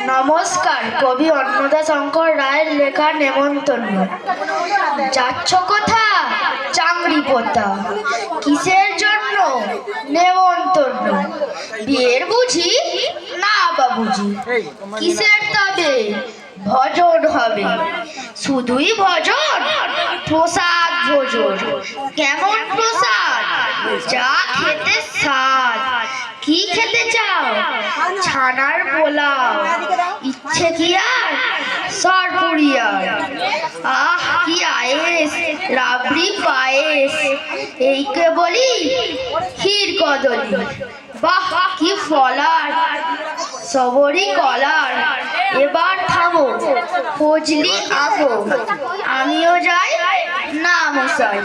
নমস্কার, কবি অন্নদা শঙ্কর রায়ের লেখা নেমন্তন্ন। যাচ্ছ কোথা? চাংড়ি পোতা। কিসের জন্য নেমন্তন্ন? বিয়ের বুঝি? না বাবুজি। কিসের তবে? ভজন হবে। শুধুই ভজন? প্রসাদ ভোজন। কেমন প্রসাদ? যা খেতে স্বাদ। কি খেতে চাও? ছানার পোলাও। ইচ্ছে কি আর? সরপুরিয়ার। আহ কি আয়েস, রাবড়ি পায়েস, এইকে বলি ক্ষীর কদলি। বাহ কি ফলার, সবরি কলার। এবার থামো, ফজলি আগো। আমিও যাই? না মশাই।